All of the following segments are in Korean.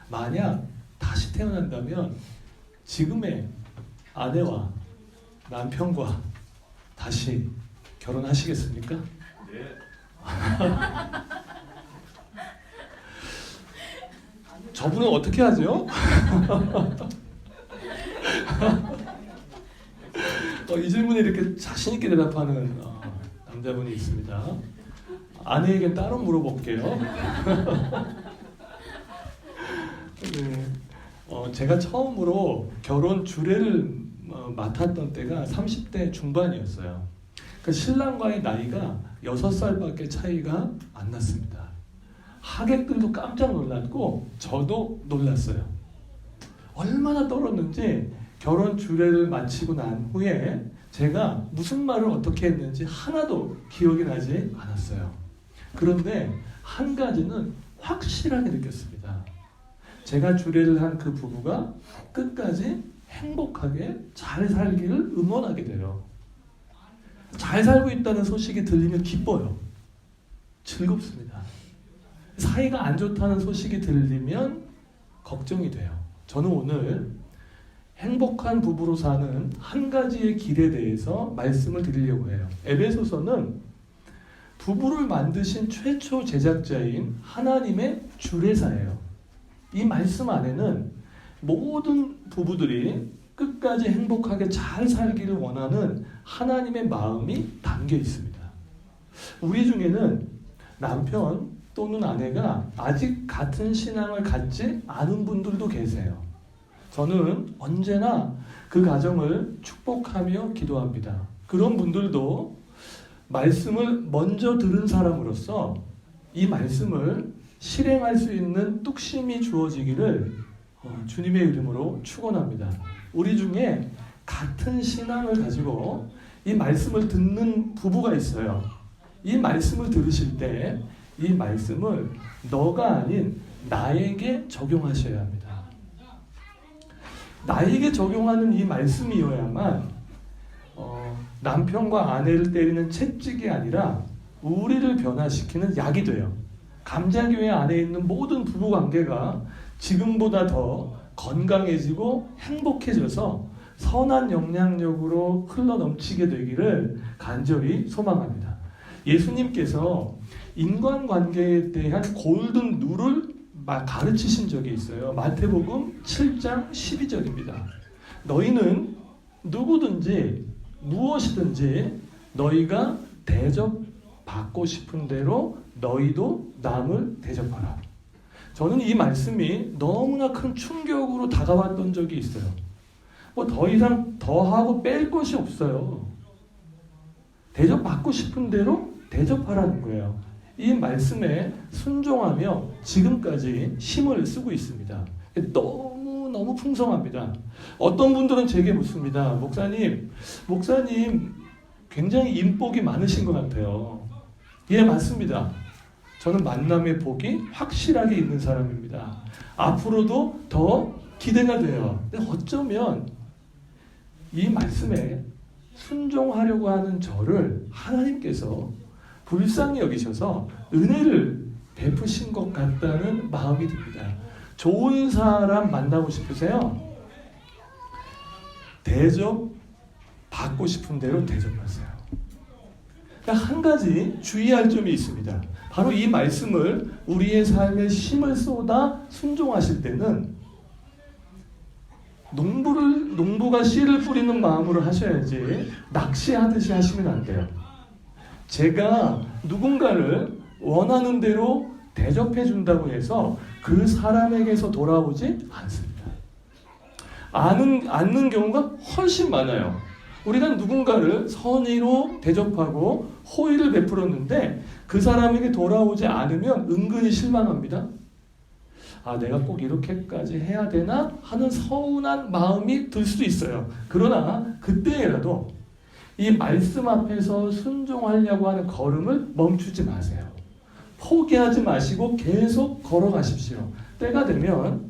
만약 다시 태어난다면 지금의 아내와 남편과 다시 결혼하시겠습니까? 네. 저분은 어떻게 하죠? 이 질문에 이렇게 자신 있게 대답하는 남자분이 있습니다. 아내에게 따로 물어볼게요. 네, 제가 처음으로 결혼 주례를 맡았던 때가 30대 중반이었어요. 그 신랑과의 나이가 6살밖에 차이가 안 났습니다. 하객들도 깜짝 놀랐고 저도 놀랐어요. 얼마나 떨었는지 결혼 주례를 마치고 난 후에 제가 무슨 말을 어떻게 했는지 하나도 기억이 나지 않았어요. 그런데 한 가지는 확실하게 느꼈습니다. 제가 주례를 한 그 부부가 끝까지 행복하게 잘 살기를 응원하게 돼요. 잘 살고 있다는 소식이 들리면 기뻐요. 즐겁습니다. 사이가 안 좋다는 소식이 들리면 걱정이 돼요. 저는 오늘 행복한 부부로 사는 한 가지의 길에 대해서 말씀을 드리려고 해요. 에베소서는 부부를 만드신 최초 제작자인 하나님의 주례사예요. 이 말씀 안에는 모든 부부들이 끝까지 행복하게 잘 살기를 원하는 하나님의 마음이 담겨 있습니다. 우리 중에는 남편 또는 아내가 아직 같은 신앙을 갖지 않은 분들도 계세요. 저는 언제나 그 가정을 축복하며 기도합니다. 그런 분들도 말씀을 먼저 들은 사람으로서 이 말씀을 실행할 수 있는 뚝심이 주어지기를 주님의 이름으로 축원합니다. 우리 중에 같은 신앙을 가지고 이 말씀을 듣는 부부가 있어요. 이 말씀을 들으실 때 이 말씀을 너가 아닌 나에게 적용하셔야 합니다. 나에게 적용하는 이 말씀이어야만 남편과 아내를 때리는 채찍이 아니라 우리를 변화시키는 약이 돼요. 감자교회 안에 있는 모든 부부관계가 지금보다 더 건강해지고 행복해져서 선한 영향력으로 흘러넘치게 되기를 간절히 소망합니다. 예수님께서 인간관계에 대한 골든 룰을 가르치신 적이 있어요. 마태복음 7장 12절입니다. 너희는 누구든지 무엇이든지 너희가 대접받고 싶은 대로 너희도 남을 대접하라. 저는 이 말씀이 너무나 큰 충격으로 다가왔던 적이 있어요. 뭐 더 이상 더하고 뺄 것이 없어요. 대접받고 싶은 대로 대접하라는 거예요. 이 말씀에 순종하며 지금까지 힘을 쓰고 있습니다. 너무 풍성합니다. 어떤 분들은 제게 묻습니다. 목사님 굉장히 인복이 많으신 것 같아요. 예, 맞습니다. 저는 만남의 복이 확실하게 있는 사람입니다. 앞으로도 더 기대가 돼요. 근데 어쩌면 이 말씀에 순종하려고 하는 저를 하나님께서 불쌍히 여기셔서 은혜를 베푸신 것 같다는 마음이 듭니다. 좋은 사람 만나고 싶으세요? 대접 받고 싶은 대로 대접하세요. 한 가지 주의할 점이 있습니다. 바로 이 말씀을 우리의 삶에 힘을 쏟아 순종하실 때는 농부가 씨를 뿌리는 마음으로 하셔야지 낚시하듯이 하시면 안 돼요. 제가 누군가를 원하는 대로 대접해 준다고 해서 그 사람에게서 돌아오지 않습니다. 않는 경우가 훨씬 많아요. 우리가 누군가를 선의로 대접하고 호의를 베풀었는데 그 사람에게 돌아오지 않으면 은근히 실망합니다. 내가 꼭 이렇게까지 해야 되나 하는 서운한 마음이 들 수도 있어요. 그러나 그때라도 이 말씀 앞에서 순종하려고 하는 걸음을 멈추지 마세요. 포기하지 마시고 계속 걸어가십시오. 때가 되면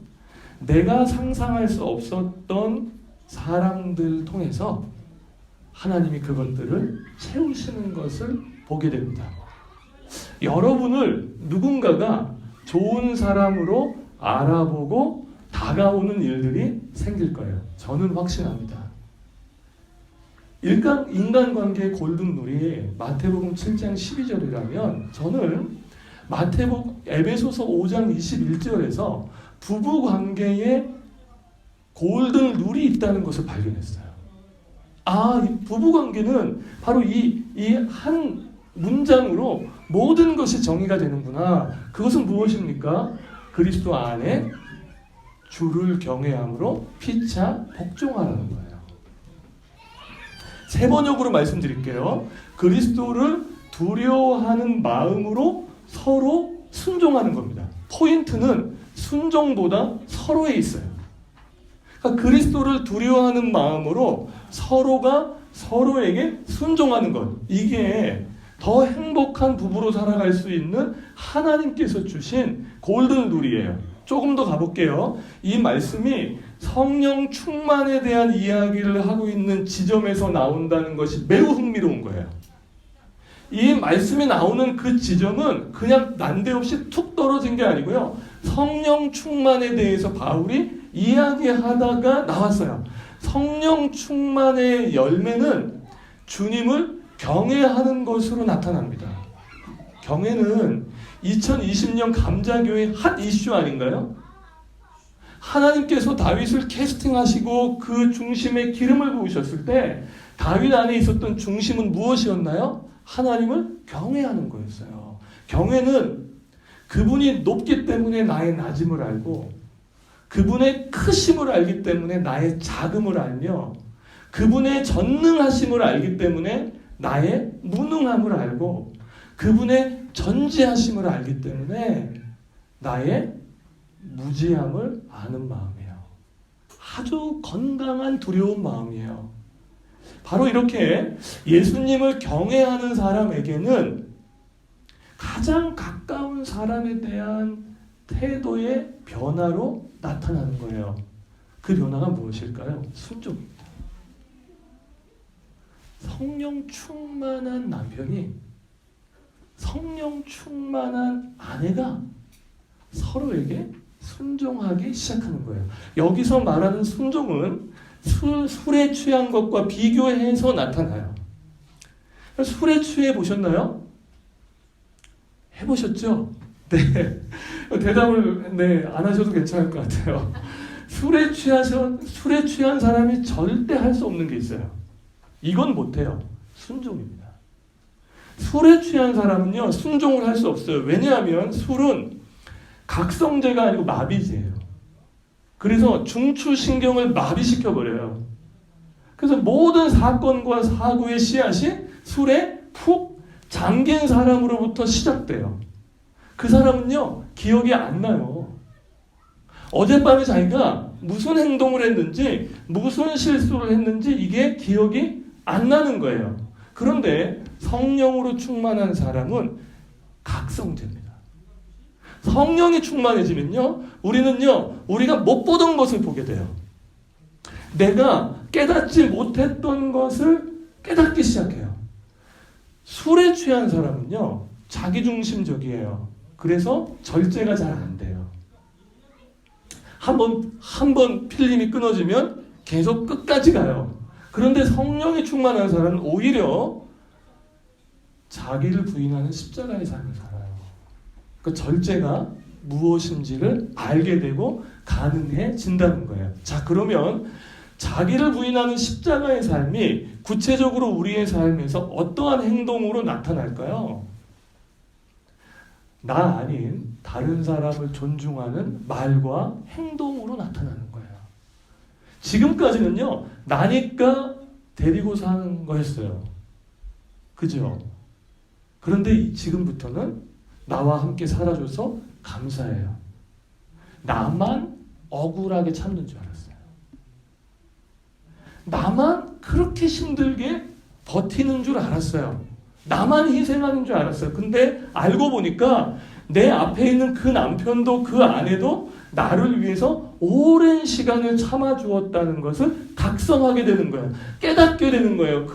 내가 상상할 수 없었던 사람들 통해서 하나님이 그것들을 채우시는 것을 보게 됩니다. 여러분을 누군가가 좋은 사람으로 알아보고 다가오는 일들이 생길 거예요. 저는 확신합니다. 인간관계의 골든룰이 마태복음 7장 12절이라면 저는 에베소서 5장 21절에서 부부관계에 골든룰이 있다는 것을 발견했어요. 이 부부관계는 바로 이 한 문장으로 모든 것이 정의가 되는구나. 그것은 무엇입니까? 그리스도 안에 주를 경외함으로 피차 복종하라는 거예요. 세 번역으로 말씀드릴게요. 그리스도를 두려워하는 마음으로 서로 순종하는 겁니다. 포인트는 순종보다 서로에 있어요. 그러니까 그리스도를 두려워하는 마음으로 서로가 서로에게 순종하는 것. 이게 더 행복한 부부로 살아갈 수 있는 하나님께서 주신 골든룰이에요. 조금 더 가볼게요. 이 말씀이 성령 충만에 대한 이야기를 하고 있는 지점에서 나온다는 것이 매우 흥미로운 거예요. 이 말씀이 나오는 그 지점은 그냥 난데없이 툭 떨어진 게 아니고요. 성령 충만에 대해서 바울이 이야기하다가 나왔어요. 성령 충만의 열매는 주님을 경외하는 것으로 나타납니다. 경외는 2020년 감자교회 핫 이슈 아닌가요? 하나님께서 다윗을 캐스팅하시고 그 중심에 기름을 부으셨을 때 다윗 안에 있었던 중심은 무엇이었나요? 하나님을 경외하는 거였어요. 경외는 그분이 높기 때문에 나의 낮음을 알고 그분의 크심을 알기 때문에 나의 작음을 알며 그분의 전능하심을 알기 때문에 나의 무능함을 알고 그분의 전지하심을 알기 때문에 나의 무지함을 아는 마음이에요. 아주 건강한 두려운 마음이에요. 바로 이렇게 예수님을 경외하는 사람에게는 가장 가까운 사람에 대한 태도의 변화로 나타나는 거예요. 그 변화가 무엇일까요? 순종입니다. 성령 충만한 남편이 성령 충만한 아내가 서로에게 순종하기 시작하는 거예요. 여기서 말하는 순종은 술에 취한 것과 비교해서 나타나요. 술에 취해 보셨나요? 해보셨죠? 네. 대답을 안 하셔도 괜찮을 것 같아요. 술에 취한 사람이 절대 할 수 없는 게 있어요. 이건 못해요. 순종입니다. 술에 취한 사람은요, 순종을 할 수 없어요. 왜냐하면 술은 각성제가 아니고 마비제예요. 그래서 중추신경을 마비시켜버려요. 그래서 모든 사건과 사고의 씨앗이 술에 푹 잠긴 사람으로부터 시작돼요. 그 사람은요, 기억이 안 나요. 어젯밤에 자기가 무슨 행동을 했는지, 무슨 실수를 했는지 이게 기억이 안 나는 거예요. 그런데 성령으로 충만한 사람은 각성제입니다. 성령이 충만해지면요, 우리가 못 보던 것을 보게 돼요. 내가 깨닫지 못했던 것을 깨닫기 시작해요. 술에 취한 사람은요, 자기중심적이에요. 그래서 절제가 잘 안 돼요. 한 번 필름이 끊어지면 계속 끝까지 가요. 그런데 성령이 충만한 사람은 오히려 자기를 부인하는 십자가의 삶을 살아요. 그 절제가 무엇인지를 알게 되고 가능해진다는 거예요. 자, 그러면 자기를 부인하는 십자가의 삶이 구체적으로 우리의 삶에서 어떠한 행동으로 나타날까요? 나 아닌 다른 사람을 존중하는 말과 행동으로 나타나는 거예요. 지금까지는요, 나니까 데리고 사는 거였어요. 그죠? 그런데 지금부터는 나와 함께 살아줘서 감사해요. 나만 억울하게 참는 줄 알았어요. 나만 그렇게 힘들게 버티는 줄 알았어요. 나만 희생하는 줄 알았어요. 근데 알고 보니까 내 앞에 있는 그 남편도 그 아내도 나를 위해서 오랜 시간을 참아주었다는 것을 각성하게 되는 거예요. 깨닫게 되는 거예요.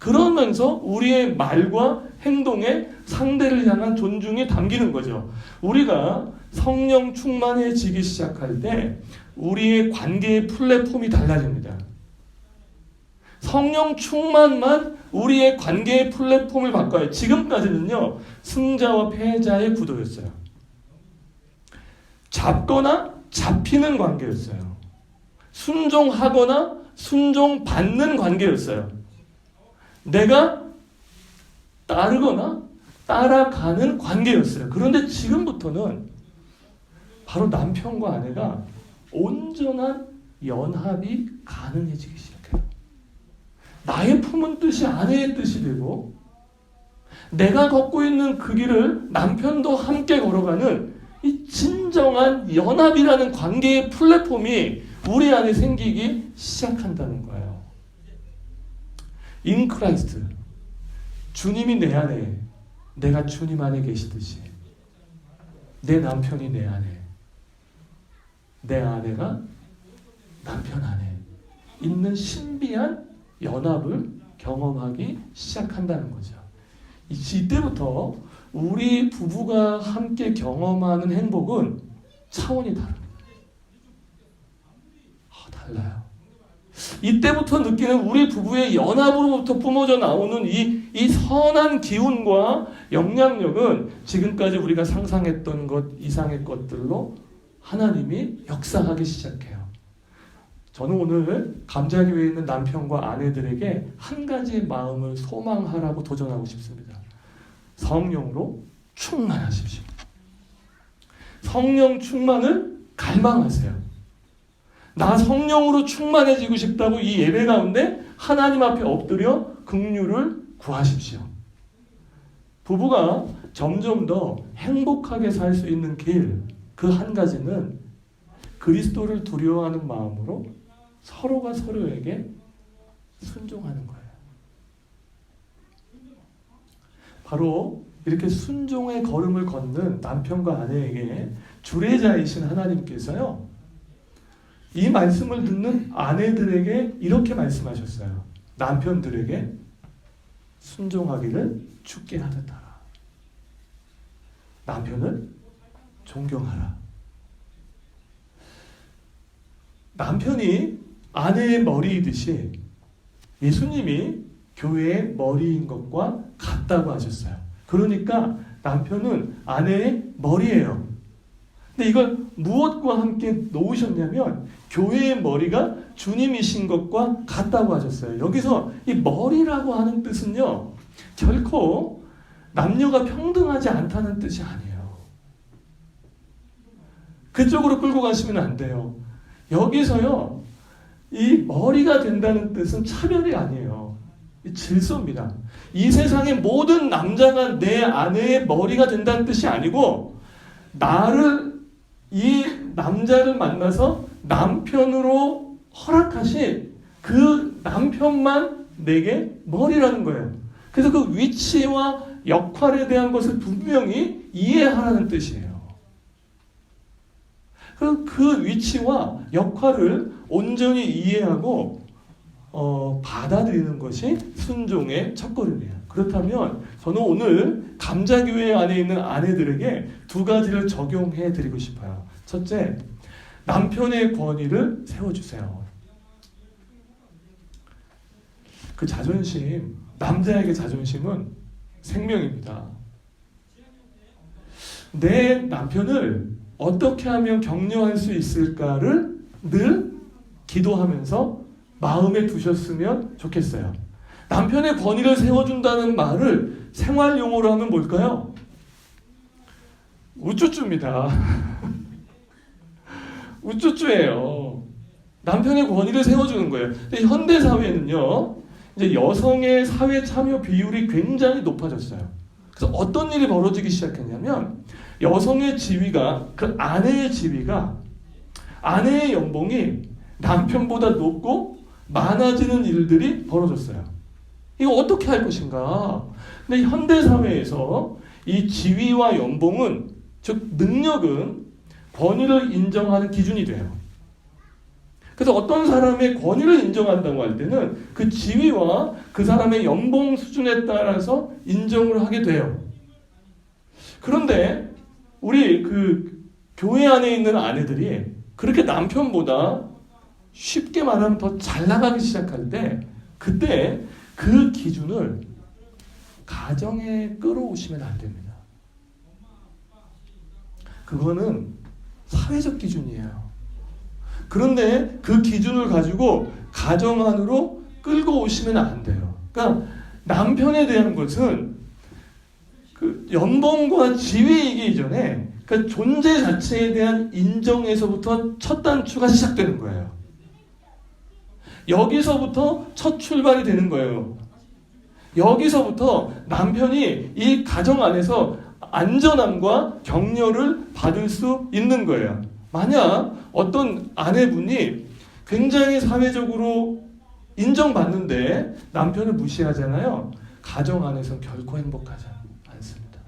그러면서 우리의 말과 행동에 상대를 향한 존중이 담기는 거죠. 우리가 성령 충만해지기 시작할 때 우리의 관계의 플랫폼이 달라집니다. 성령 충만만 우리의 관계의 플랫폼을 바꿔요. 지금까지는요, 승자와 패자의 구도였어요. 잡거나 잡히는 관계였어요. 순종하거나 순종받는 관계였어요. 내가 따르거나 따라가는 관계였어요. 그런데 지금부터는 바로 남편과 아내가 온전한 연합이 가능해지기 시작해요. 나의 품은 뜻이 아내의 뜻이 되고, 내가 걷고 있는 그 길을 남편도 함께 걸어가는 이 진정한 연합이라는 관계의 플랫폼이 우리 안에 생기기 시작한다는 거예요. In Christ, 주님이 내 안에, 내가 주님 안에 계시듯이 내 남편이 내 안에, 내 아내가 남편 안에 있는 신비한 연합을 경험하기 시작한다는 거죠. 이때부터 우리 부부가 함께 경험하는 행복은 차원이 다릅니다. 달라요. 이때부터 느끼는 우리 부부의 연합으로부터 뿜어져 나오는 이 선한 기운과 영향력은 지금까지 우리가 상상했던 것 이상의 것들로 하나님이 역사하기 시작해요. 저는 오늘 감자교회에 있는 남편과 아내들에게 한 가지 마음을 소망하라고 도전하고 싶습니다. 성령으로 충만하십시오. 성령 충만을 갈망하세요. 나 성령으로 충만해지고 싶다고 이 예배 가운데 하나님 앞에 엎드려 긍휼을 구하십시오. 부부가 점점 더 행복하게 살 수 있는 길, 그 한 가지는 그리스도를 두려워하는 마음으로 서로가 서로에게 순종하는 거예요. 바로 이렇게 순종의 걸음을 걷는 남편과 아내에게 주례자이신 하나님께서요, 이 말씀을 듣는 아내들에게 이렇게 말씀하셨어요. 남편들에게 순종하기를 주께 하듯하라. 남편을 존경하라. 남편이 아내의 머리이듯이 예수님이 교회의 머리인 것과 같다고 하셨어요. 그러니까 남편은 아내의 머리예요. 근데 이걸 무엇과 함께 놓으셨냐면 교회의 머리가 주님이신 것과 같다고 하셨어요. 여기서 이 머리라고 하는 뜻은요, 결코 남녀가 평등하지 않다는 뜻이 아니에요. 그쪽으로 끌고 가시면 안 돼요. 여기서요, 이 머리가 된다는 뜻은 차별이 아니에요. 질서입니다. 이 세상의 모든 남자가 내 아내의 머리가 된다는 뜻이 아니고, 이 남자를 만나서 남편으로 허락하신 그 남편만 내게 머리라는 거예요. 그래서 그 위치와 역할에 대한 것을 분명히 이해하라는 뜻이에요. 그 위치와 역할을 온전히 이해하고 받아들이는 것이 순종의 첫걸음이에요. 그렇다면 저는 오늘 감자교회 안에 있는 아내들에게 두 가지를 적용해 드리고 싶어요. 첫째, 남편의 권위를 세워주세요. 그 자존심, 남자에게 자존심은 생명입니다. 내 남편을 어떻게 하면 격려할 수 있을까를 늘 기도하면서 마음에 두셨으면 좋겠어요. 남편의 권위를 세워준다는 말을 생활 용어로 하면 뭘까요? 우쭈쭈입니다. 우쭈쭈예요. 남편의 권위를 세워주는 거예요. 근데 현대 사회는요, 이제 여성의 사회 참여 비율이 굉장히 높아졌어요. 그래서 어떤 일이 벌어지기 시작했냐면, 여성의 지위가, 그 아내의 지위가, 아내의 연봉이 남편보다 높고 많아지는 일들이 벌어졌어요. 이거 어떻게 할 것인가? 근데 현대 사회에서 이 지위와 연봉은, 즉 능력은 권위를 인정하는 기준이 돼요. 그래서 어떤 사람의 권위를 인정한다고 할 때는 그 지위와 그 사람의 연봉 수준에 따라서 인정을 하게 돼요. 그런데 우리 그 교회 안에 있는 아내들이 그렇게 남편보다 쉽게 말하면 더 잘 나가기 시작할 때, 그때 그 기준을 가정에 끌어오시면 안 됩니다. 그거는 사회적 기준이에요. 그런데 그 기준을 가지고 가정 안으로 끌고 오시면 안 돼요. 그러니까 남편에 대한 것은 그 연봉과 지위이기 이전에 그 존재 자체에 대한 인정에서부터 첫 단추가 시작되는 거예요. 여기서부터 첫 출발이 되는 거예요. 여기서부터 남편이 이 가정 안에서 안전함과 격려를 받을 수 있는 거예요. 만약 어떤 아내분이 굉장히 사회적으로 인정받는데 남편을 무시하잖아요. 가정 안에서 결코 행복하지 않습니다.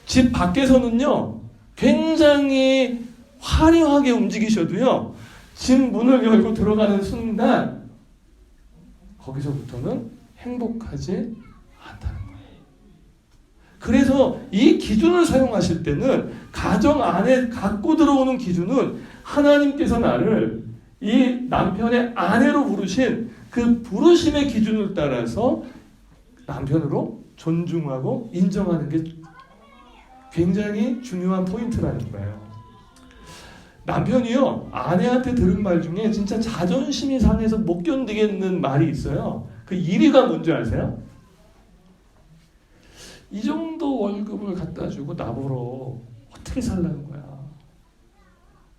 집 밖에서는요, 굉장히 화려하게 움직이셔도요, 집 문을 열고 들어가는 순간 거기서부터는 행복하지 않다는 거예요. 그래서 이 기준을 사용하실 때는 가정 안에 갖고 들어오는 기준은 하나님께서 나를 이 남편의 아내로 부르신 그 부르심의 기준을 따라서 남편으로 존중하고 인정하는 게 굉장히 중요한 포인트라는 거예요. 남편이요, 아내한테 들은 말 중에 진짜 자존심이 상해서 못 견디겠는 말이 있어요. 그 1위가 뭔지 아세요? 이 정도 월급을 갖다 주고 나보러 어떻게 살라는 거야?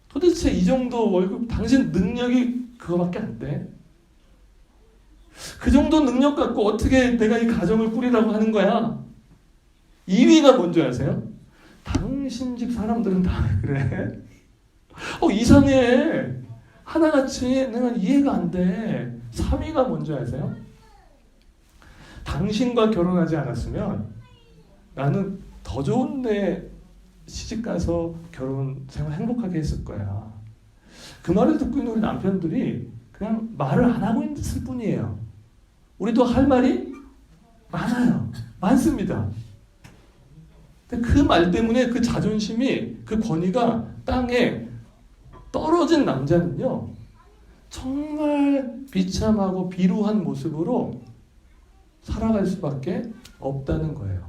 도대체 이 정도 월급, 당신 능력이 그거밖에 안 돼? 그 정도 능력 갖고 어떻게 내가 이 가정을 꾸리라고 하는 거야? 2위가 뭔지 아세요? 당신 집 사람들은 다 그래? 이상해. 하나같이 내가 이해가 안 돼. 3위가 뭔지 아세요? 당신과 결혼하지 않았으면 나는 더 좋은 데 시집가서 결혼 생활 행복하게 했을 거야. 그 말을 듣고 있는 우리 남편들이 그냥 말을 안 하고 있을 뿐이에요. 우리도 할 말이 많아요. 많습니다. 근데 그 말 때문에 그 자존심이, 그 권위가 땅에 떨어진 남자는요, 정말 비참하고 비루한 모습으로 살아갈 수밖에 없다는 거예요.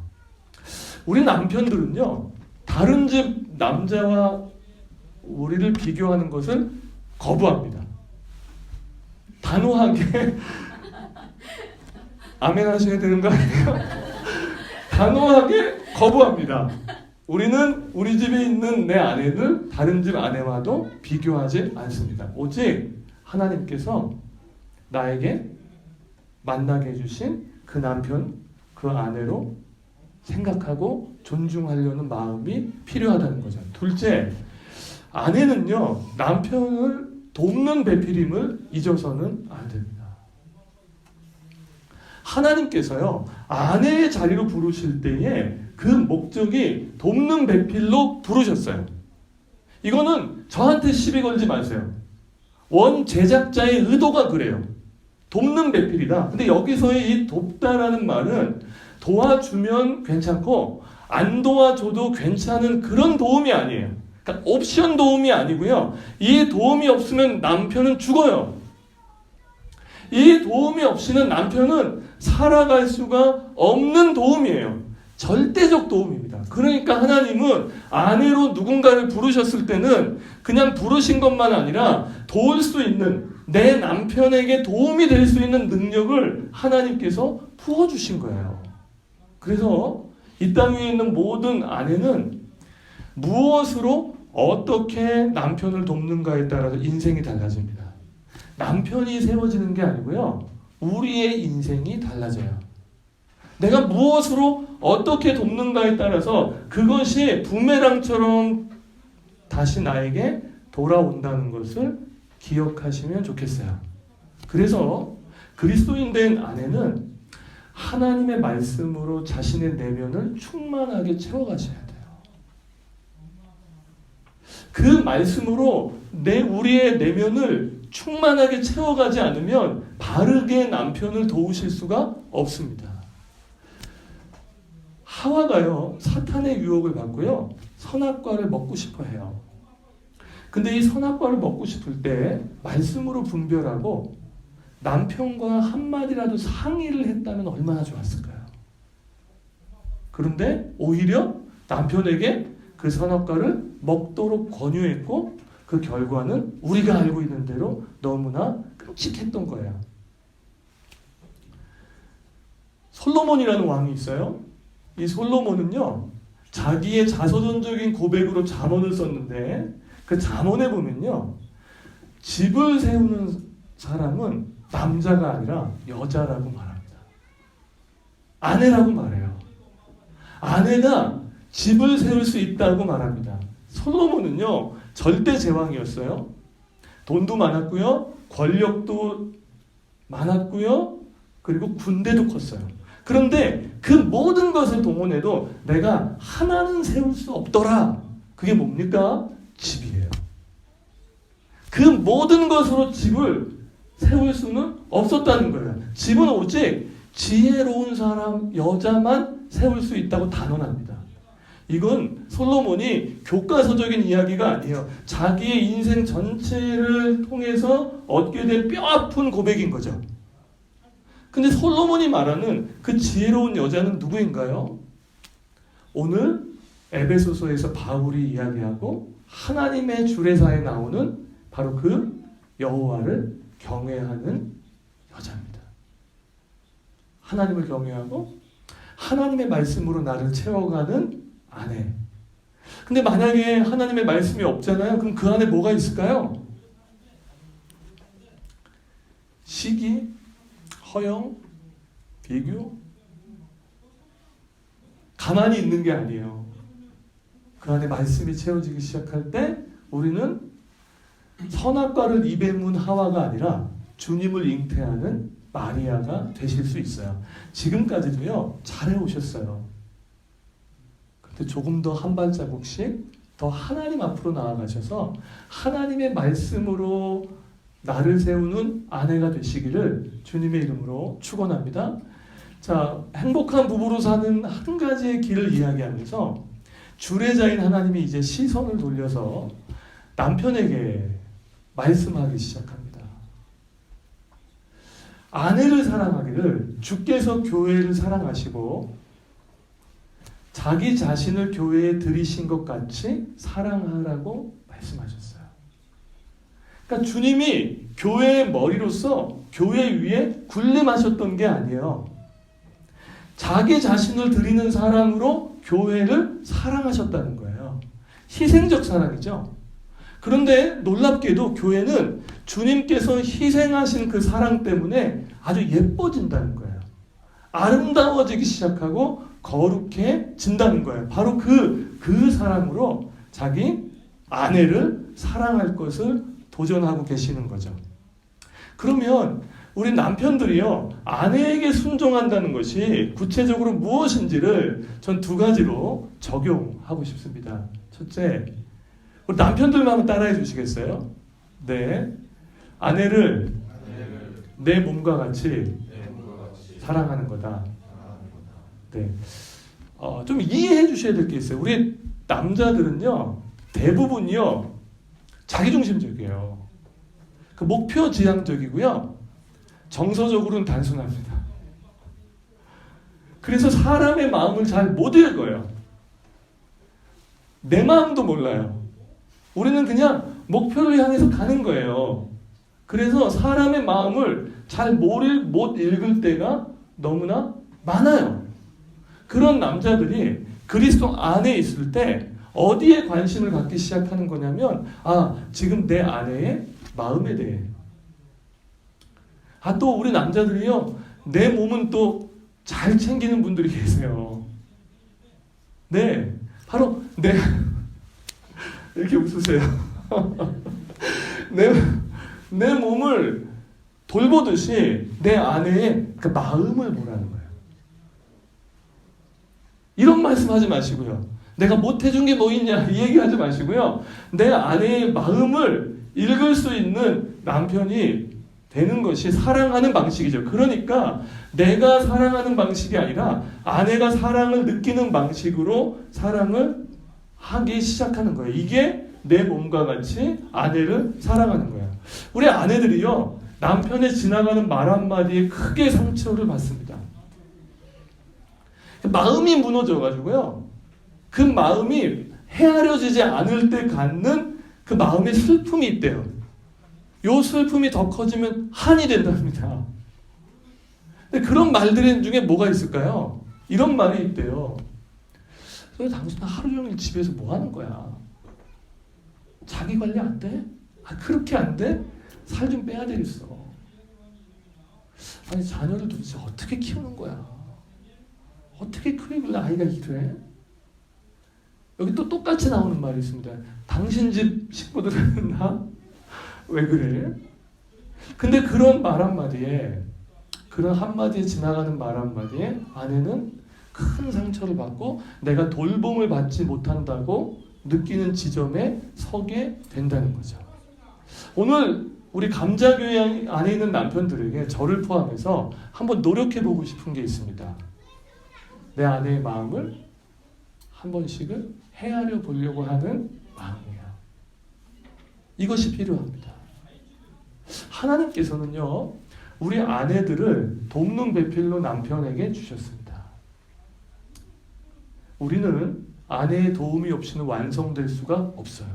우리 남편들은요, 다른 집 남자와 우리를 비교하는 것을 거부합니다. 단호하게 아멘 하셔야 되는 거 아니에요? 단호하게 거부합니다. 우리는 우리 집에 있는 내 아내를 다른 집 아내와도 비교하지 않습니다. 오직 하나님께서 나에게 만나게 해주신 그 남편, 그 아내로 생각하고 존중하려는 마음이 필요하다는 거죠. 둘째, 아내는요, 남편을 돕는 배필임을 잊어서는 안 됩니다. 하나님께서요, 아내의 자리로 부르실 때에 그 목적이 돕는 배필로 부르셨어요. 이거는 저한테 시비 걸지 마세요. 원 제작자의 의도가 그래요. 돕는 배필이다. 근데 여기서의 이 돕다라는 말은 도와주면 괜찮고 안 도와줘도 괜찮은 그런 도움이 아니에요. 그러니까 옵션 도움이 아니고요. 이 도움이 없으면 남편은 죽어요. 이 도움이 없이는 남편은 살아갈 수가 없는 도움이에요. 절대적 도움입니다. 그러니까 하나님은 아내로 누군가를 부르셨을 때는 그냥 부르신 것만 아니라 도울 수 있는, 내 남편에게 도움이 될 수 있는 능력을 하나님께서 부어주신 거예요. 그래서 이 땅 위에 있는 모든 아내는 무엇으로 어떻게 남편을 돕는가에 따라서 인생이 달라집니다. 남편이 세워지는 게 아니고요, 우리의 인생이 달라져요. 내가 무엇으로 어떻게 돕는가에 따라서 그것이 부메랑처럼 다시 나에게 돌아온다는 것을 기억하시면 좋겠어요. 그래서 그리스도인 된 아내는 하나님의 말씀으로 자신의 내면을 충만하게 채워가셔야 돼요. 그 말씀으로 우리의 내면을 충만하게 채워가지 않으면 바르게 남편을 도우실 수가 없습니다. 하와가요, 사탄의 유혹을 받고요, 선악과를 먹고 싶어 해요. 근데 이 선악과를 먹고 싶을 때 말씀으로 분별하고 남편과 한마디라도 상의를 했다면 얼마나 좋았을까요? 그런데 오히려 남편에게 그 선악과를 먹도록 권유했고 그 결과는 우리가 알고 있는 대로 너무나 끔찍했던 거예요. 솔로몬이라는 왕이 있어요. 이 솔로몬은요, 자기의 자서전적인 고백으로 잠언을 썼는데 그 잠언에 보면요, 집을 세우는 사람은 남자가 아니라 여자라고 말합니다. 아내라고 말해요. 아내가 집을 세울 수 있다고 말합니다. 솔로몬은요, 절대 제왕이었어요. 돈도 많았고요, 권력도 많았고요, 그리고 군대도 컸어요. 그런데 그 모든 것을 동원해도 내가 하나는 세울 수 없더라. 그게 뭡니까? 집이에요. 그 모든 것으로 집을 세울 수는 없었다는 거예요. 집은 오직 지혜로운 사람, 여자만 세울 수 있다고 단언합니다. 이건 솔로몬이 교과서적인 이야기가 아니에요. 자기의 인생 전체를 통해서 얻게 된 뼈아픈 고백인 거죠. 근데 솔로몬이 말하는 그 지혜로운 여자는 누구인가요? 오늘 에베소서에서 바울이 이야기하고 하나님의 주례사에 나오는 바로 그 여호와를 경외하는 여자입니다. 하나님을 경외하고 하나님의 말씀으로 나를 채워가는 아내. 근데 만약에 하나님의 말씀이 없잖아요. 그럼 그 안에 뭐가 있을까요? 시기, 허영, 비교. 가만히 있는 게 아니에요. 그 안에 말씀이 채워지기 시작할 때 우리는 선악과를 입에 문 하와가 아니라 주님을 잉태하는 마리아가 되실 수 있어요. 지금까지도요, 잘해오셨어요. 근데 조금 더 한 발자국씩 더 하나님 앞으로 나아가셔서 하나님의 말씀으로 나를 세우는 아내가 되시기를 주님의 이름으로 축원합니다. 자, 행복한 부부로 사는 한 가지의 길을 이야기하면서 주례자인 하나님이 이제 시선을 돌려서 남편에게 말씀하기 시작합니다. 아내를 사랑하기를 주께서 교회를 사랑하시고 자기 자신을 교회에 들이신 것 같이 사랑하라고 말씀하셨어요. 그러니까 주님이 교회의 머리로서 교회 위에 군림하셨던 게 아니에요. 자기 자신을 드리는 사랑으로 교회를 사랑하셨다는 거예요. 희생적 사랑이죠. 그런데 놀랍게도 교회는 주님께서 희생하신 그 사랑 때문에 아주 예뻐진다는 거예요. 아름다워지기 시작하고 거룩해진다는 거예요. 바로 그 사랑으로 자기 아내를 사랑할 것을 도전하고 계시는 거죠. 그러면 우리 남편들이요, 아내에게 순종한다는 것이 구체적으로 무엇인지를 전 두 가지로 적용하고 싶습니다. 첫째, 우리 남편들만 한번 따라해 주시겠어요? 네. 아내를 내 몸과 같이 사랑하는 거다. 네. 좀 이해해 주셔야 될 게 있어요. 우리 남자들은요, 대부분이요, 자기중심적이에요. 그 목표 지향적이고요, 정서적으로는 단순합니다. 그래서 사람의 마음을 잘 못 읽어요. 내 마음도 몰라요. 우리는 그냥 목표를 향해서 가는 거예요. 그래서 사람의 마음을 잘 못 읽을 때가 너무나 많아요. 그런 남자들이 그리스도 안에 있을 때 어디에 관심을 갖기 시작하는 거냐면, 지금 내 아내의 마음에 대해. 또 우리 남자들이요, 내 몸은 또 잘 챙기는 분들이 계세요. 네, 바로 이렇게 웃으세요. 내 몸을 돌보듯이 내 아내의 그 마음을 보라는 거예요. 이런 말씀하지 마시고요. 내가 못해준 게 뭐 있냐 이 얘기하지 마시고요. 내 아내의 마음을 읽을 수 있는 남편이 되는 것이 사랑하는 방식이죠. 그러니까 내가 사랑하는 방식이 아니라 아내가 사랑을 느끼는 방식으로 사랑을 하기 시작하는 거예요. 이게 내 몸과 같이 아내를 사랑하는 거예요. 우리 아내들이요, 남편의 지나가는 말 한마디에 크게 상처를 받습니다. 마음이 무너져가지고요, 그 마음이 헤아려지지 않을 때 갖는 그 마음의 슬픔이 있대요. 요 슬픔이 더 커지면 한이 된답니다. 근데 그런 말들 중에 뭐가 있을까요? 이런 말이 있대요. 당신 하루 종일 집에서 뭐 하는 거야? 자기 관리 안 돼? 그렇게 안 돼? 살 좀 빼야 되겠어. 아니, 자녀를 도대체 어떻게 키우는 거야? 어떻게 크길래 아이가 이래? 여기 또 똑같이 나오는 말이 있습니다. 당신 집 식구들은 나? 왜 그래? 근데 그런 말 한마디에, 그런 한마디에 지나가는 말 한마디에 아내는 큰 상처를 받고 내가 돌봄을 받지 못한다고 느끼는 지점에 서게 된다는 거죠. 오늘 우리 감자교회 안에 있는 남편들에게 저를 포함해서 한번 노력해보고 싶은 게 있습니다. 내 아내의 마음을 한 번씩은 헤아려 보려고 하는 마음이에요. 이것이 필요합니다. 하나님께서는요, 우리 아내들을 돕는 배필로 남편에게 주셨습니다. 우리는 아내의 도움이 없이는 완성될 수가 없어요.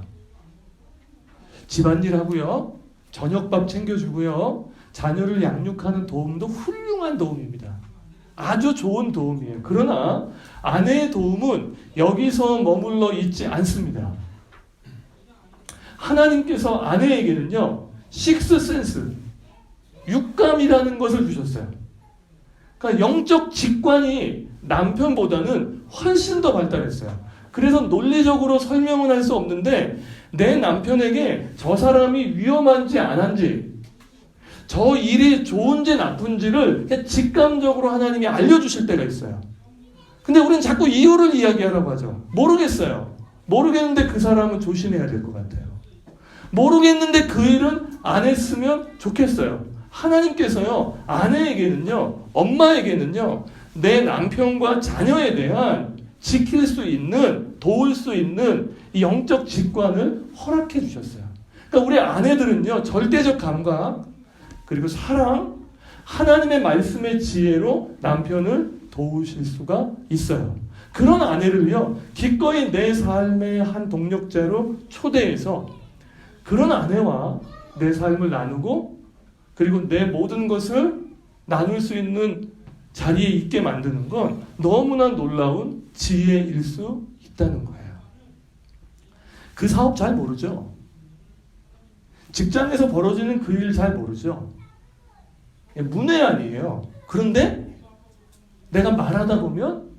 집안일 하고요, 저녁밥 챙겨주고요, 자녀를 양육하는 도움도 훌륭한 도움입니다. 아주 좋은 도움이에요. 그러나 아내의 도움은 여기서 머물러 있지 않습니다. 하나님께서 아내에게는요, 식스센스, 육감이라는 것을 주셨어요. 그러니까 영적 직관이 남편보다는 훨씬 더 발달했어요. 그래서 논리적으로 설명은 할 수 없는데 내 남편에게 저 사람이 위험한지 안 한지, 저 일이 좋은지 나쁜지를 직감적으로 하나님이 알려주실 때가 있어요. 근데 우리는 자꾸 이유를 이야기하라고 하죠. 모르겠어요. 모르겠는데 그 사람은 조심해야 될 것 같아요. 모르겠는데 그 일은 안 했으면 좋겠어요. 하나님께서요, 아내에게는요, 엄마에게는요, 내 남편과 자녀에 대한 지킬 수 있는, 도울 수 있는 이 영적 직관을 허락해 주셨어요. 그러니까 우리 아내들은요, 절대적 감각, 그리고 사랑, 하나님의 말씀의 지혜로 남편을 도우실 수가 있어요. 그런 아내를요, 기꺼이 내 삶의 한 동력자로 초대해서 그런 아내와 내 삶을 나누고, 그리고 내 모든 것을 나눌 수 있는 자리에 있게 만드는 건 너무나 놀라운 지혜일 수 있다는 거예요. 그 사업 잘 모르죠? 직장에서 벌어지는 그 일 잘 모르죠? 문외한이에요. 그런데 내가 말하다 보면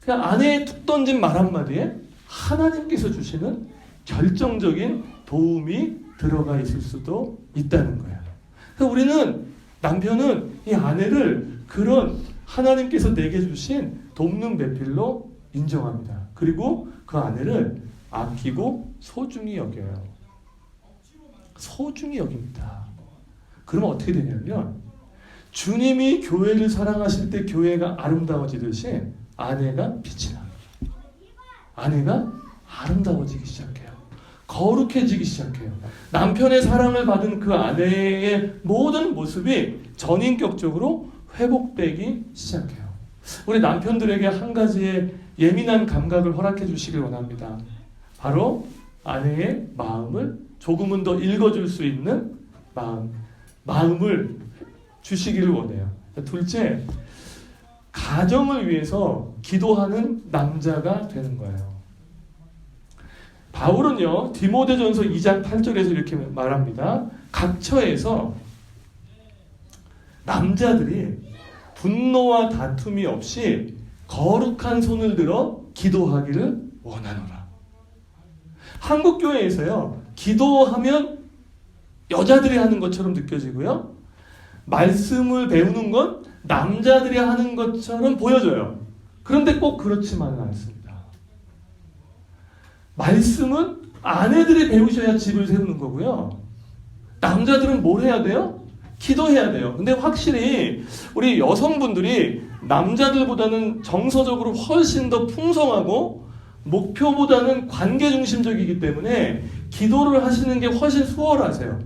그냥 아내의 툭 던진 말 한마디에 하나님께서 주시는 결정적인 도움이 들어가 있을 수도 있다는 거예요. 그래서 우리는, 남편은 이 아내를 그런 하나님께서 내게 주신 돕는 배필로 인정합니다. 그리고 그 아내를 아끼고 소중히 여겨요. 소중히 여깁니다. 그러면 어떻게 되냐면 주님이 교회를 사랑하실 때 교회가 아름다워지듯이 아내가 빛이 납니다. 아내가 아름다워지기 시작해요. 거룩해지기 시작해요. 남편의 사랑을 받은 그 아내의 모든 모습이 전인격적으로 회복되기 시작해요. 우리 남편들에게 한 가지의 예민한 감각을 허락해 주시길 원합니다. 바로 아내의 마음을 조금은 더 읽어줄 수 있는 마음을 주시기를 원해요. 둘째, 가정을 위해서 기도하는 남자가 되는 거예요. 바울은요, 디모데전서 2장 8절에서 이렇게 말합니다. 각 처에서 남자들이 분노와 다툼이 없이 거룩한 손을 들어 기도하기를 원하노라. 한국 교회에서요, 기도하면 여자들이 하는 것처럼 느껴지고요, 말씀을 배우는 건 남자들이 하는 것처럼 보여져요. 그런데 꼭 그렇지만은 않습니다. 말씀은 아내들이 배우셔야 집을 세우는 거고요. 남자들은 뭘 해야 돼요? 기도해야 돼요. 근데 확실히 우리 여성분들이 남자들보다는 정서적으로 훨씬 더 풍성하고 목표보다는 관계 중심적이기 때문에 기도를 하시는 게 훨씬 수월하세요.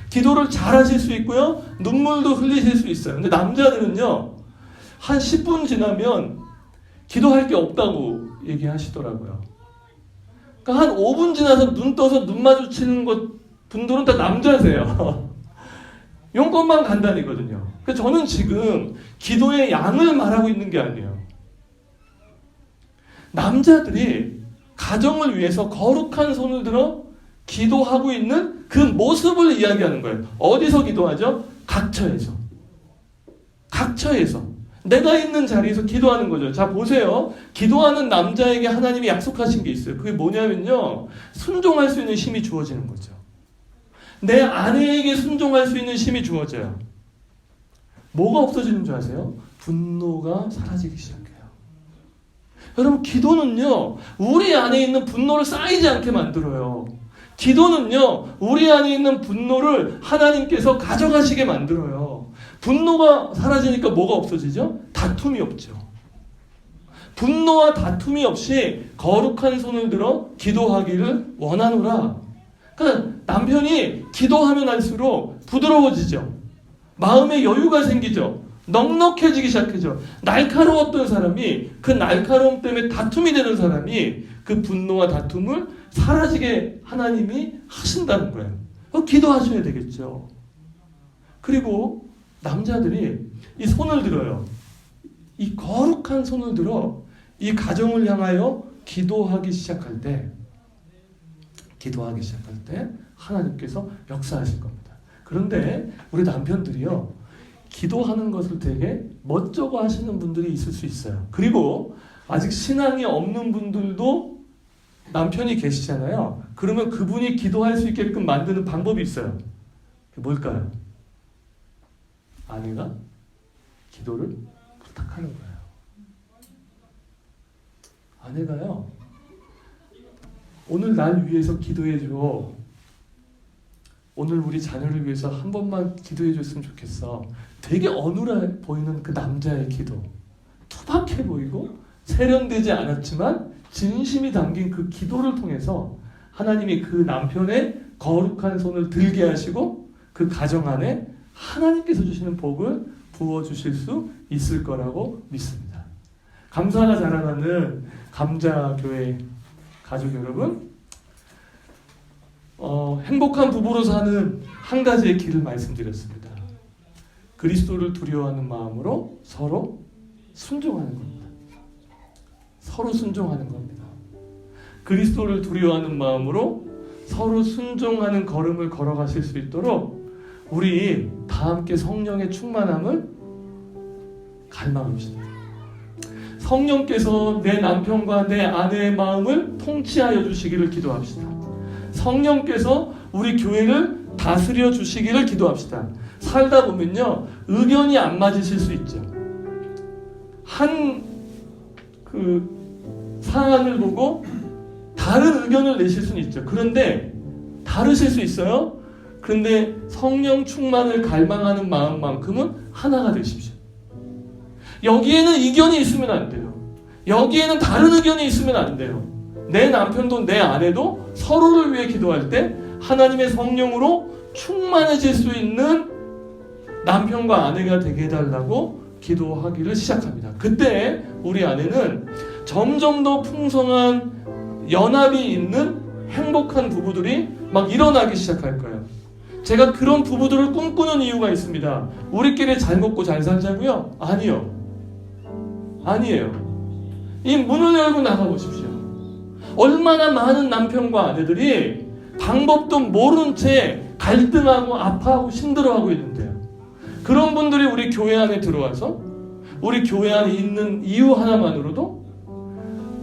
기도를 잘 하실 수 있고요. 눈물도 흘리실 수 있어요. 근데 남자들은요, 한 10분 지나면 기도할 게 없다고 얘기하시더라고요. 그러니까 한 5분 지나서 눈 떠서 눈 마주치는 분들은 다 남자세요. 용건만 간단히거든요. 그래서 저는 지금 기도의 양을 말하고 있는 게 아니에요. 남자들이 가정을 위해서 거룩한 손을 들어 기도하고 있는 그 모습을 이야기하는 거예요. 어디서 기도하죠? 각처에서. 각처에서. 내가 있는 자리에서 기도하는 거죠. 자, 보세요. 기도하는 남자에게 하나님이 약속하신 게 있어요. 그게 뭐냐면요, 순종할 수 있는 힘이 주어지는 거죠. 내 아내에게 순종할 수 있는 힘이 주어져요. 뭐가 없어지는 줄 아세요? 분노가 사라지기 시작해요. 여러분, 기도는요, 우리 안에 있는 분노를 쌓이지 않게 만들어요. 기도는요, 우리 안에 있는 분노를 하나님께서 가져가시게 만들어요. 분노가 사라지니까 뭐가 없어지죠? 다툼이 없죠. 분노와 다툼이 없이 거룩한 손을 들어 기도하기를 원하노라. 그러니까 남편이 기도하면 할수록 부드러워지죠. 마음에 여유가 생기죠. 넉넉해지기 시작하죠. 날카로웠던 사람이 그 날카로움 때문에 다툼이 되는 사람이 그 분노와 다툼을 사라지게 하나님이 하신다는 거예요. 기도하셔야 되겠죠. 그리고 남자들이 이 손을 들어요. 이 거룩한 손을 들어 이 가정을 향하여 기도하기 시작할 때 하나님께서 역사하실 겁니다. 그런데 우리 남편들이요, 기도하는 것을 되게 멋쩍어 하시는 분들이 있을 수 있어요. 그리고 아직 신앙이 없는 분들도 남편이 계시잖아요. 그러면 그분이 기도할 수 있게끔 만드는 방법이 있어요. 그게 뭘까요? 아내가 기도를 부탁하는 거예요. 아내가요, 오늘 날 위해서 기도해줘. 오늘 우리 자녀를 위해서 한 번만 기도해줬으면 좋겠어. 되게 어눌해 보이는 그 남자의 기도, 투박해 보이고 세련되지 않았지만 진심이 담긴 그 기도를 통해서 하나님이 그 남편의 거룩한 손을 들게 하시고 그 가정 안에 하나님께서 주시는 복을 부어주실 수 있을 거라고 믿습니다. 감사가 자라나는 감자교회 가족 여러분, 행복한 부부로 사는 한 가지의 길을 말씀드렸습니다. 그리스도를 두려워하는 마음으로 서로 순종하는 겁니다. 서로 순종하는 겁니다. 그리스도를 두려워하는 마음으로 서로 순종하는 걸음을 걸어가실 수 있도록 우리 다 함께 성령의 충만함을 갈망합시다. 성령께서 내 남편과 내 아내의 마음을 통치하여 주시기를 기도합시다. 성령께서 우리 교회를 다스려 주시기를 기도합시다. 살다 보면요, 의견이 안 맞으실 수 있죠. 한 사안을 보고 다른 의견을 내실 수는 있죠. 그런데 다르실 수 있어요. 그런데 성령 충만을 갈망하는 마음만큼은 하나가 되십시오. 여기에는 이견이 있으면 안 돼요. 여기에는 다른 의견이 있으면 안 돼요. 내 남편도 내 아내도 서로를 위해 기도할 때 하나님의 성령으로 충만해질 수 있는 남편과 아내가 되게 해달라고 기도하기를 시작합니다. 그때 우리 아내는 점점 더 풍성한 연합이 있는 행복한 부부들이 막 일어나기 시작할 거예요. 제가 그런 부부들을 꿈꾸는 이유가 있습니다. 우리끼리 잘 먹고 잘 살자고요? 아니요. 아니에요. 이 문을 열고 나가보십시오. 얼마나 많은 남편과 아내들이 방법도 모르는 채 갈등하고 아파하고 힘들어하고 있는데요. 그런 분들이 우리 교회 안에 들어와서 우리 교회 안에 있는 이유 하나만으로도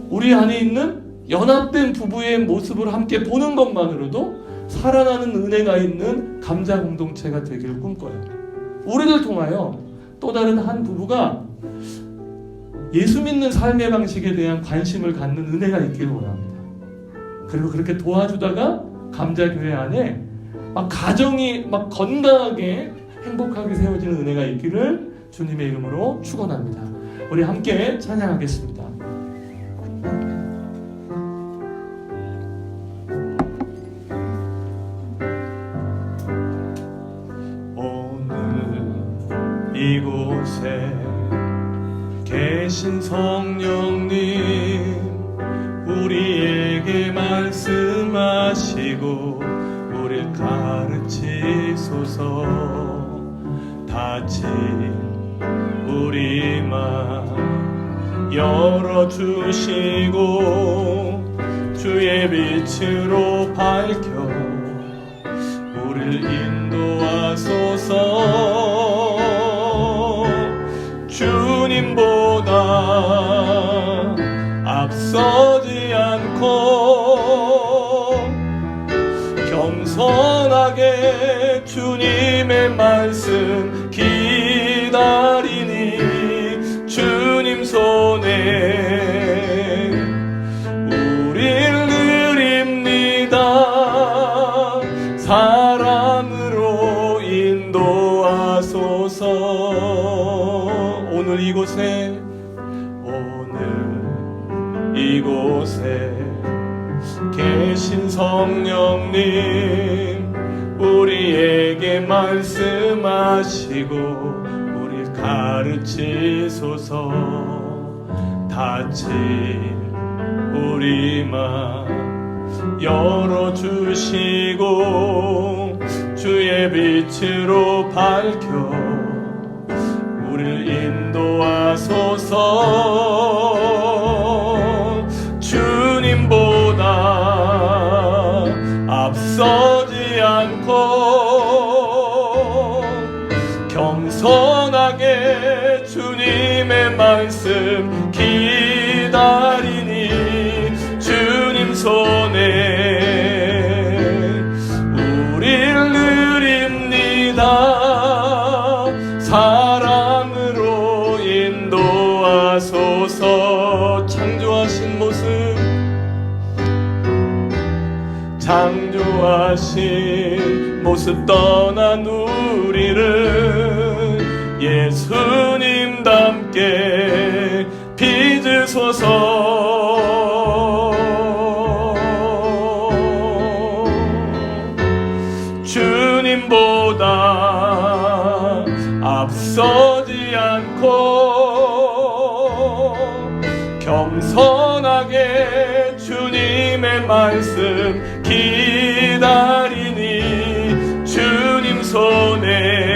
우리 안에 있는 연합된 부부의 모습을 함께 보는 것만으로도 살아나는 은혜가 있는 감자 공동체가 되기를 꿈꿔요. 우리를 통하여 또 다른 한 부부가 예수 믿는 삶의 방식에 대한 관심을 갖는 은혜가 있기를 원합니다. 그리고 그렇게 도와주다가 감자교회 안에 막 가정이 막 건강하게 행복하게 세워지는 은혜가 있기를 주님의 이름으로 축원합니다. 우리 함께 찬양하겠습니다. 오늘 이곳에 계신 성령님, 우리에게 말씀하시고 우릴 가르치소서. 닫힌 우리 맘 열어주시고 주의 빛으로 밝혀 우릴 인도하소서. 주님보다 앞서지 않고 겸손하게 주님의 말씀 기다리니 주님 손에 우릴 드립니다. 사랑으로 인도하소서. 오늘 이곳에 계신 성령님, 우리에게 말씀하시고 우리 가르치소서. 닫힌 우리 맘 열어주시고 주의 빛으로 밝혀 우릴 인도하소서. 주님보다 앞서지 않고 겸손하게 주님의 말씀 기다리니 주님 손에 우릴 드립니다. 사랑으로 인도하소서. 창조하신 모습 떠난 우리를 예수님답게 빚으소서. 주님보다 앞서지 않고 겸손하게 주님의 말씀 기다리니 주님 손에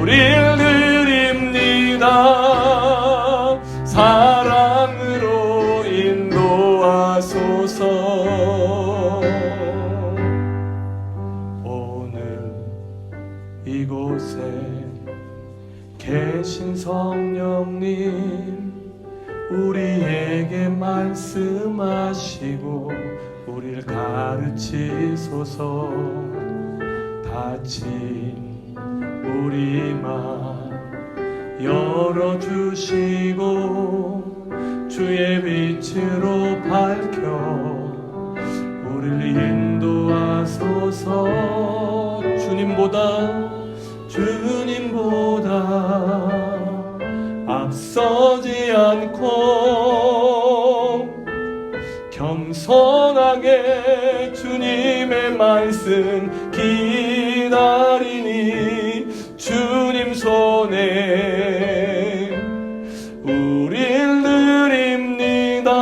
우릴 드립니다. 사랑으로 인도하소서. 오늘 이곳에 계신 성령님, 우리에게 말씀하시고 우릴 가르치소서. 닫힌 우리 맘 열어주시고 주의 빛으로 밝혀 우릴 인도하소서. 주님보다 앞서지 않고 겸손하게 주님의 말씀 기다리니 주님 손에 우릴 드립니다.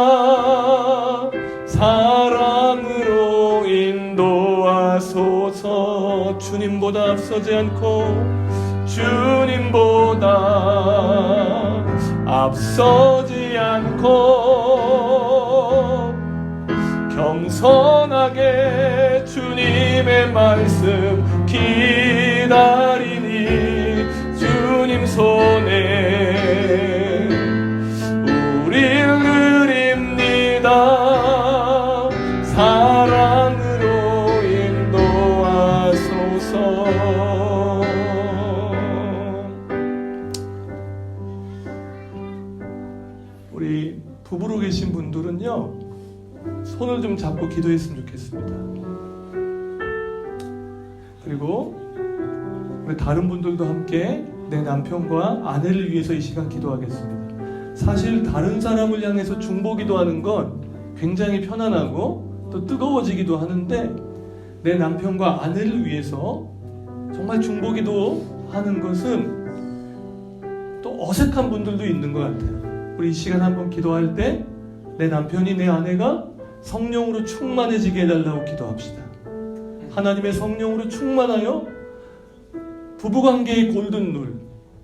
사랑으로 인도하소서. 주님보다 앞서지 않고 주님보다 앞서지 않고 겸손하게 주님의 말씀 기다리니 주님 손에 우릴 드립니다. 사랑으로 인도하소서. 우리 부부로 계신 분들은요, 손을 좀 잡고 기도했으면 좋겠습니다. 그리고 우리 다른 분들도 함께 내 남편과 아내를 위해서 이 시간 기도하겠습니다. 사실 다른 사람을 향해서 중보기도하는 건 굉장히 편안하고 또 뜨거워지기도 하는데, 내 남편과 아내를 위해서 정말 중보기도하는 것은 또 어색한 분들도 있는 것 같아요. 우리 이 시간 한번 기도할 때 내 남편이, 내 아내가 성령으로 충만해지게 해달라고 기도합시다. 하나님의 성령으로 충만하여 부부관계의 골든룰,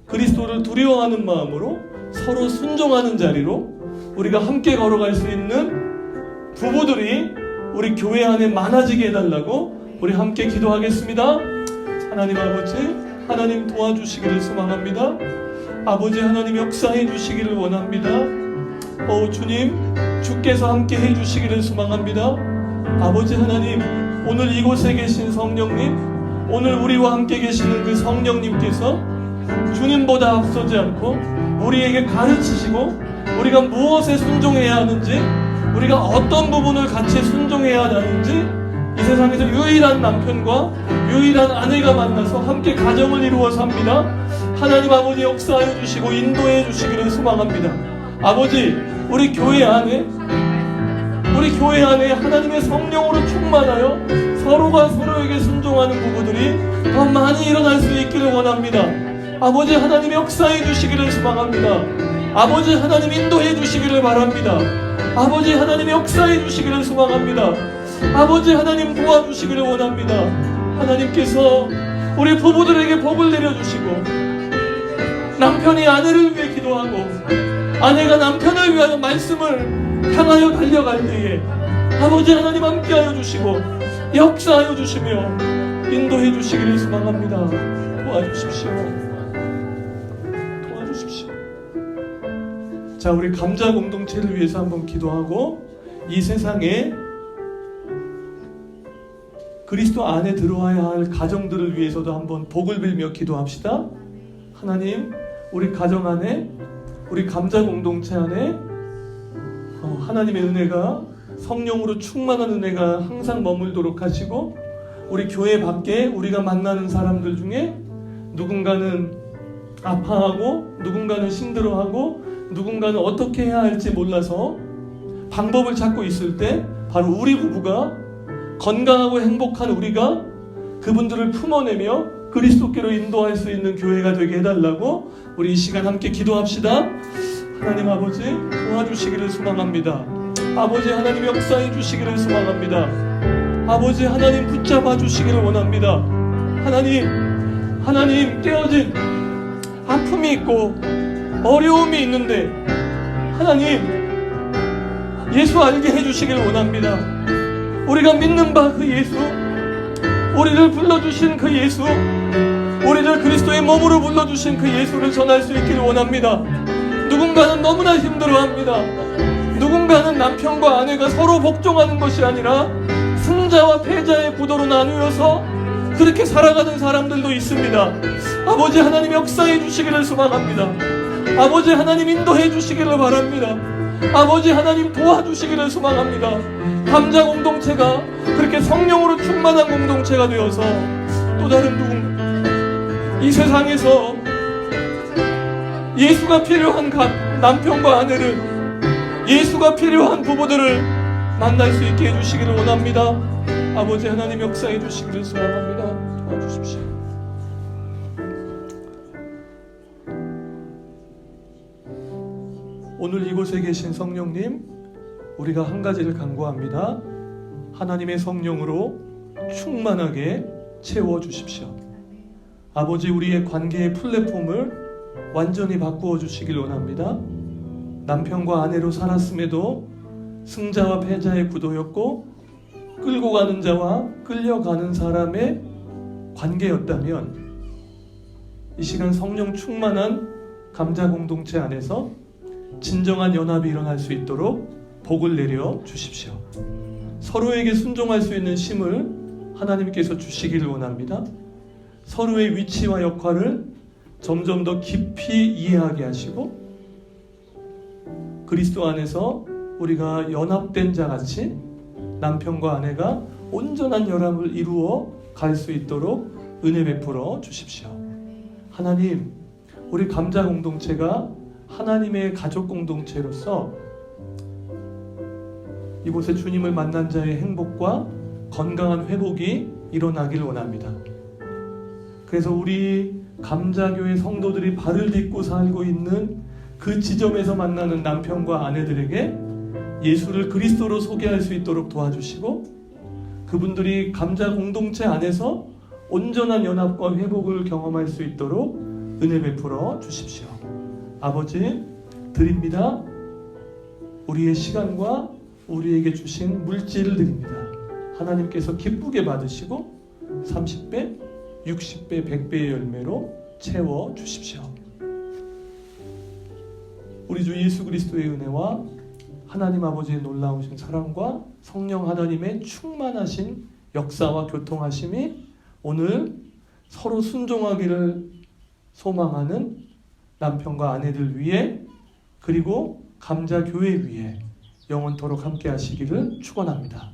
그리스도를 두려워하는 마음으로 서로 순종하는 자리로 우리가 함께 걸어갈 수 있는 부부들이 우리 교회 안에 많아지게 해달라고 우리 함께 기도하겠습니다. 하나님 아버지, 하나님 도와주시기를 소망합니다. 아버지 하나님 역사해 주시기를 원합니다. 주님, 주께서 함께 해주시기를 소망합니다. 아버지 하나님, 오늘 이곳에 계신 성령님, 오늘 우리와 함께 계시는 그 성령님께서 주님보다 앞서지 않고 우리에게 가르치시고, 우리가 무엇에 순종해야 하는지, 우리가 어떤 부분을 같이 순종해야 하는지, 이 세상에서 유일한 남편과 유일한 아내가 만나서 함께 가정을 이루어 삽니다. 하나님 아버지 역사해 주시고 인도해 주시기를 소망합니다. 아버지, 우리 교회 안에 하나님의 성령으로 충만하여 서로가 서로에게 순종하는 부부들이 더 많이 일어날 수 있기를 원합니다. 아버지 하나님 역사해 주시기를 소망합니다. 아버지 하나님 인도해 주시기를 바랍니다. 아버지 하나님 역사해 주시기를 소망합니다. 아버지 하나님 도와주시기를 원합니다. 하나님께서 우리 부부들에게 복을 내려주시고, 남편이 아내를 위해 기도하고 아내가 남편을 위하여 말씀을 향하여 달려갈 때에 아버지 하나님 함께하여 주시고 역사하여 주시며 인도해 주시기를 소망합니다. 도와주십시오. 도와주십시오. 자, 우리 감자 공동체를 위해서 한번 기도하고, 이 세상에 그리스도 안에 들어와야 할 가정들을 위해서도 한번 복을 빌며 기도합시다. 하나님, 우리 가정 안에, 우리 감자 공동체 안에 하나님의 은혜가, 성령으로 충만한 은혜가 항상 머물도록 하시고, 우리 교회 밖에 우리가 만나는 사람들 중에 누군가는 아파하고, 누군가는 힘들어하고, 누군가는 어떻게 해야 할지 몰라서 방법을 찾고 있을 때, 바로 우리 부부가, 건강하고 행복한 우리가 그분들을 품어내며 그리스도께로 인도할 수 있는 교회가 되게 해달라고 우리 이 시간 함께 기도합시다. 하나님 아버지 도와주시기를 소망합니다. 아버지 하나님 역사해 주시기를 소망합니다. 아버지 하나님 붙잡아 주시기를 원합니다. 하나님 깨어진 아픔이 있고 어려움이 있는데, 하나님 예수 알게 해주시기를 원합니다. 우리가 믿는 바 그 예수, 우리를 불러주신 그 예수, 우리를 그리스도의 몸으로 불러주신 그 예수를 전할 수 있기를 원합니다. 누군가는 너무나 힘들어합니다. 누군가는 남편과 아내가 서로 복종하는 것이 아니라 승자와 패자의 구도로 나누어서 그렇게 살아가는 사람들도 있습니다. 아버지 하나님 역사해 주시기를 소망합니다. 아버지 하나님 인도해 주시기를 바랍니다. 아버지 하나님 도와주시기를 소망합니다. 감자 공동체가 그렇게 성령으로 충만한 공동체가 되어서 또 다른 누군가, 이 세상에서 예수가 필요한 남편과 아내를, 예수가 필요한 부부들을 만날 수 있게 해주시기를 원합니다. 아버지 하나님 역사해 주시기를 소망합니다. 도와주십시오. 오늘 이곳에 계신 성령님, 우리가 한 가지를 간구합니다. 하나님의 성령으로 충만하게 채워주십시오. 아버지, 우리의 관계의 플랫폼을 완전히 바꾸어 주시길 원합니다. 남편과 아내로 살았음에도 승자와 패자의 구도였고, 끌고 가는 자와 끌려가는 사람의 관계였다면, 이 시간 성령 충만한 감자 공동체 안에서 진정한 연합이 일어날 수 있도록 복을 내려 주십시오. 서로에게 순종할 수 있는 힘을 하나님께서 주시기를 원합니다. 서로의 위치와 역할을 점점 더 깊이 이해하게 하시고, 그리스도 안에서 우리가 연합된 자 같이 남편과 아내가 온전한 연합을 이루어 갈 수 있도록 은혜 베풀어 주십시오. 하나님, 우리 감자 공동체가 하나님의 가족 공동체로서 이곳에 주님을 만난 자의 행복과 건강한 회복이 일어나길 원합니다. 그래서 우리 감자교회 성도들이 발을 딛고 살고 있는 그 지점에서 만나는 남편과 아내들에게 예수를 그리스도로 소개할 수 있도록 도와주시고, 그분들이 감자 공동체 안에서 온전한 연합과 회복을 경험할 수 있도록 은혜 베풀어 주십시오. 아버지, 드립니다. 우리의 시간과 우리에게 주신 물질을 드립니다. 하나님께서 기쁘게 받으시고 30배, 60배, 100배의 열매로 채워 주십시오. 우리 주 예수 그리스도의 은혜와 하나님 아버지의 놀라우신 사랑과 성령 하나님의 충만하신 역사와 교통하심이 오늘 서로 순종하기를 소망하는 남편과 아내들 위해, 그리고 감자교회 위에 영원토록 함께 하시기를 축원합니다.